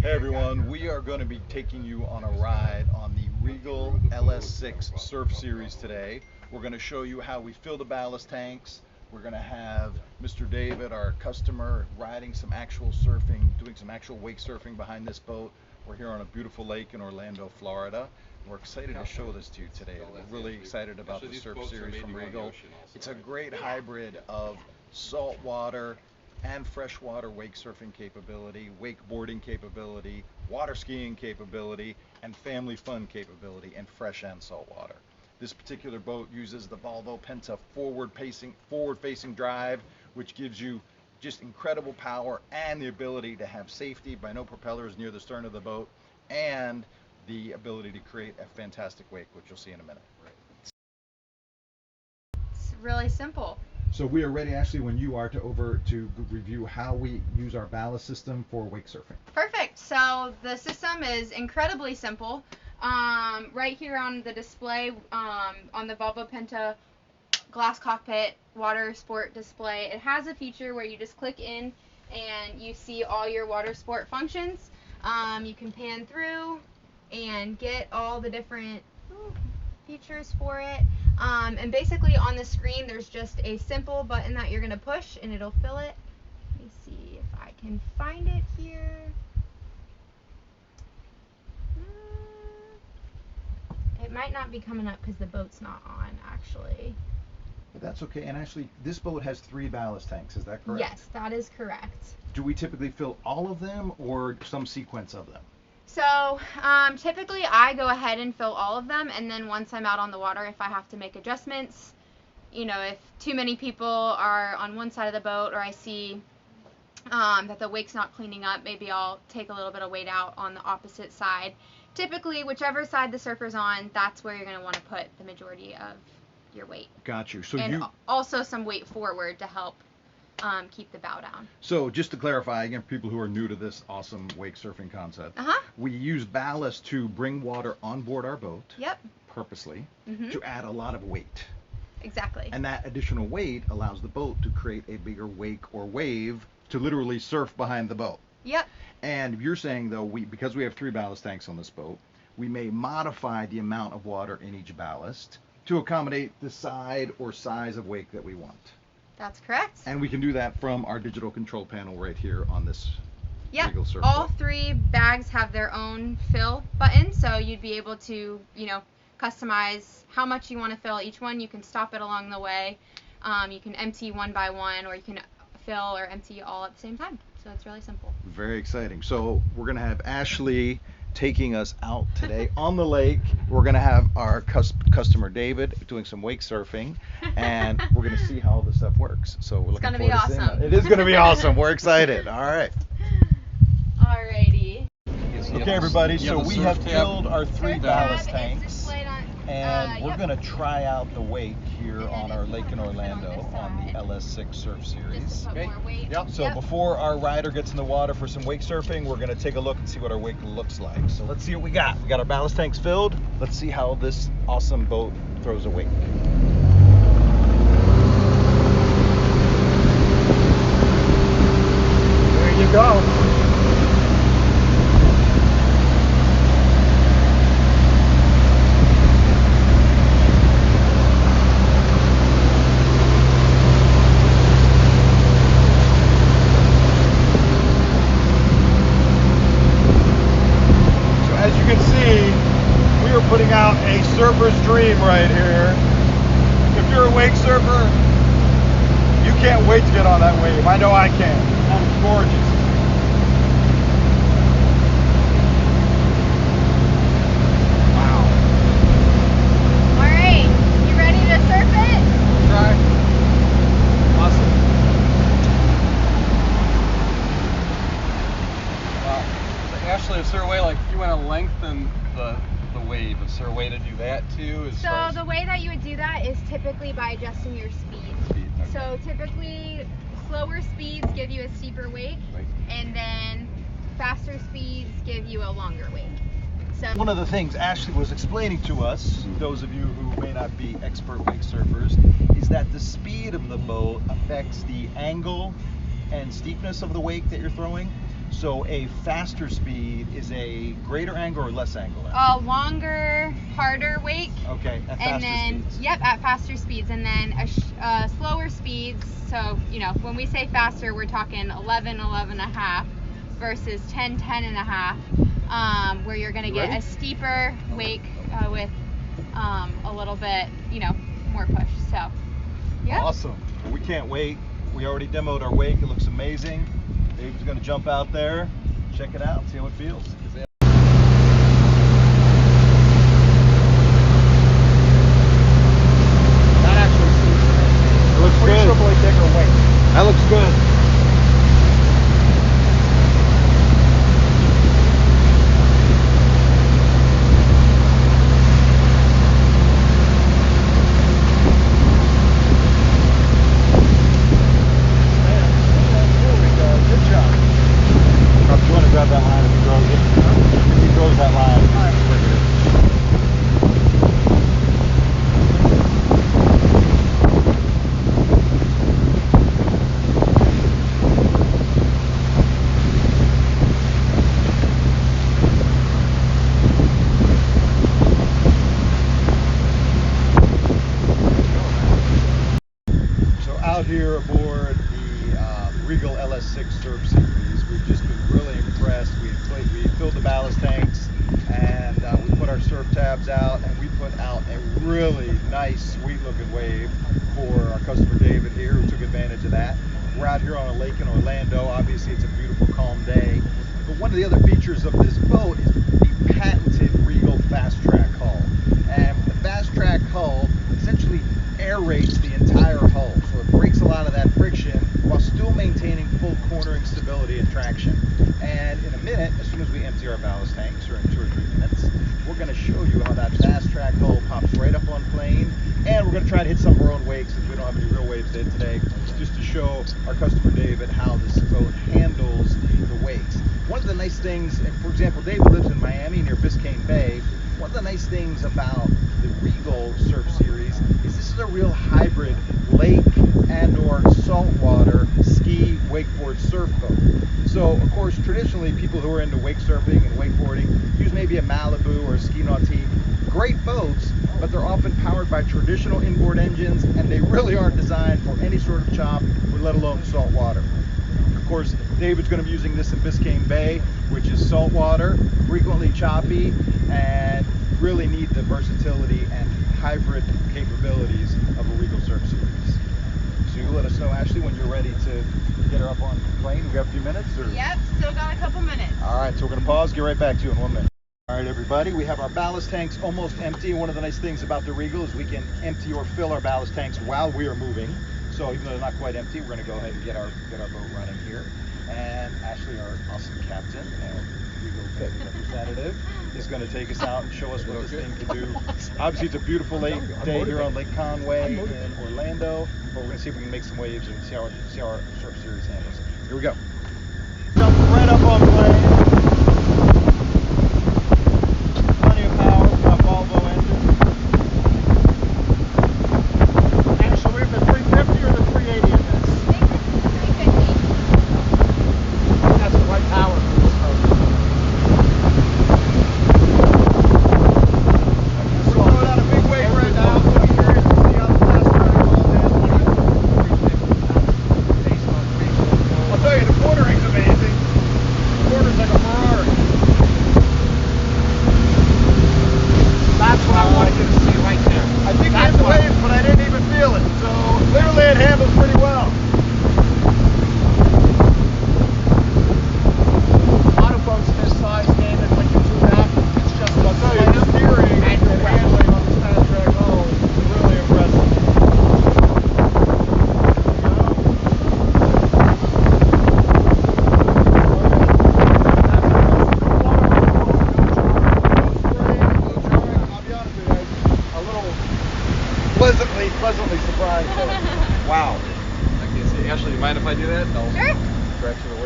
Hey everyone, we are going to be taking you on a ride on the REGAL LS6 Surf Series today. We're going to show you how we fill the ballast tanks. We're going to have Mr. David, our customer, riding some actual surfing, doing some actual wake surfing behind this boat. We're here on a beautiful lake in Orlando, Florida. We're excited to show this to you today. We're really excited about the Surf Series from REGAL. It's a great hybrid of saltwater and freshwater wake surfing capability, wakeboarding capability, water skiing capability, and family fun capability in fresh and salt water. This particular boat uses the Volvo Penta forward-facing drive, which gives you just incredible power and the ability to have safety by no propellers near the stern of the boat, and the ability to create a fantastic wake, which you'll see in a minute. It's really simple. So we are ready, Ashley, when you are to review how we use our ballast system for wake surfing. Perfect. So the system is incredibly simple. Right here on the display, on the Volvo Penta glass cockpit water sport display, it has a feature where you just click in and you see all your water sport functions. You can pan through and get all the different features for it. And basically on the screen there's just a simple button that you're going to push and it'll fill it. Let me see if I can find it here. It might not be coming up because the boat's not on actually. But that's okay. And actually, this boat has 3 ballast tanks, is that correct? Yes, that is correct. Do we typically fill all of them or some sequence of them? So typically I go ahead and fill all of them, and then once I'm out on the water, if I have to make adjustments, you know, if too many people are on one side of the boat, or I see that the wake's not cleaning up, maybe I'll take a little bit of weight out on the opposite side. Typically, whichever side the surfer's on, that's where you're going to want to put the majority of your weight. Got you. So and also some weight forward to help keep the bow down. So just to clarify, again, for people who are new to this awesome wake surfing concept, we use ballast to bring water on board our boat. Yep. Purposely, to add a lot of weight. Exactly. And that additional weight allows the boat to create a bigger wake or wave to literally surf behind the boat. Yep. And you're saying, though, because we have 3 ballast tanks on this boat, we may modify the amount of water in each ballast to accommodate the side or size of wake that we want. That's correct. And we can do that from our digital control panel right here on this REGAL surf all boat. 3 bags have their own fill button, so you'd be able to, you know, customize how much you want to fill each one. You can stop it along the way. You can empty one by one, or you can fill or empty all at the same time. So it's really simple. Very exciting. So we're going to have Ashley taking us out today on the lake. We're going to have our customer David doing some wake surfing, and we're going to see how this stuff works. So we're looking forward to seeing that. It is going to be awesome. We're excited. All right. Alrighty. Okay, everybody. So we have filled our 3 ballast tanks, and we're going to try out the wake here on our lake in Orlando on the LS6 Surf Series. Okay. So before our rider gets in the water for some wake surfing, we're going to take a look and see what our wake looks like. So let's see what we got. We got our ballast tanks filled. Let's see how this awesome boat throws a wake. There you go. As you can see, we are putting out a surfer's dream right here. If you're a wake surfer, you can't wait to get on that wave. I know I can. That is gorgeous. Wow. All right, you ready to surf it? Try. Awesome. Wow. Ashley, is there a way, like, if you want to lengthen the wave, is there a way to do that too? So the way that you would do that is typically by adjusting your speed. Okay. So typically slower speeds give you a steeper wake, and then faster speeds give you a longer wake. So one of the things Ashley was explaining to us, those of you who may not be expert wake surfers, is that the speed of the boat affects the angle and steepness of the wake that you're throwing. So a faster speed is a greater angle or less angle? A longer, harder wake. Okay, at And faster then, speeds. yep, at faster speeds. And then slower speeds, so, you know, when we say faster, we're talking 11, 11 and a half versus 10, 10 and a half, where you're going to get a steeper wake with a little bit, you know, more push. So, yeah. Awesome. Well, we can't wait. We already demoed our wake. It looks amazing. Dave's going to jump out there, check it out, see how it feels. That actually seems amazing. It looks good. Appreciably bigger wake. That looks good. Grab that line if he throws it. If he throws that line, bring it in. So out here aboard the REGAL LS6 Surf Series, we've just been really impressed. We filled the ballast tanks, and we put our surf tabs out, and we put out a really nice, sweet-looking wave for our customer David here, who took advantage of that. We're out here on a lake in Orlando. Obviously, it's a beautiful, calm day. But one of the other features of this boat is the patented REGAL Fast Track hull. And the Fast Track hull essentially aerates the entire hull, so it breaks a lot of that friction while still maintaining full cornering stability and traction. And in a minute, as soon as we empty our ballast tanks, or in 2 or 3 minutes, we're going to show you how that Fast Track hull pops right up on plane, and we're going to try to hit some of our own wakes if we don't have any real waves to hit today, just to show our customer David how this boat handles the wakes. One of the nice things, for example, David lives in Miami near Biscayne Bay. One of the nice things about the REGAL Surf Series is this is a real hybrid lake and or saltwater ski wakeboard surf boat. So of course traditionally people who are into wake surfing and wakeboarding use maybe a Malibu or a Ski Nautique. Great boats, but they're often powered by traditional inboard engines, and they really aren't designed for any sort of chop, or let alone salt water. Of course, David's going to be using this in Biscayne Bay, which is saltwater, frequently choppy, and really need the versatility and hybrid capabilities of a REGAL Surf Series. So you let us know, Ashley, when you're ready to get her up on the plane. We got a few minutes? Or? Yep, still got a couple minutes. All right, so we're going to pause, get right back to you in 1 minute. All right, everybody, we have our ballast tanks almost empty. One of the nice things about the REGAL is we can empty or fill our ballast tanks while we are moving. So even though they're not quite empty, we're going to go ahead and get our boat running here. And Ashley, our awesome captain and REGAL representative, is going to take us out and show us what this thing can do. Obviously, it's a beautiful day here on Lake Conway in Orlando, but we're going to see if we can make some waves and see how our surf series handles it. Here we go. Jump right up on plane. Plenty of power from our Volvo engine. Actually, we have the 350 or the 380 in this. 350. That's the right power for this boat. We're throwing out a big wave right now. So I'm curious to see how the Fast Track hull handles it. I'll tell you, the cornering's amazing. The corner's like a Ferrari. That's what I wanted you to see right there. I think I hit the waves, but I didn't even feel it. So clearly it handles pretty well. A lot of boats this size, David, when you do that, it's just I'll tell you, the steering and your and handling on this Fast Track hull is really impressive. Pleasantly surprised. Wow. Okay, so Ashley, you mind if I do that? No. Sure. Correct to the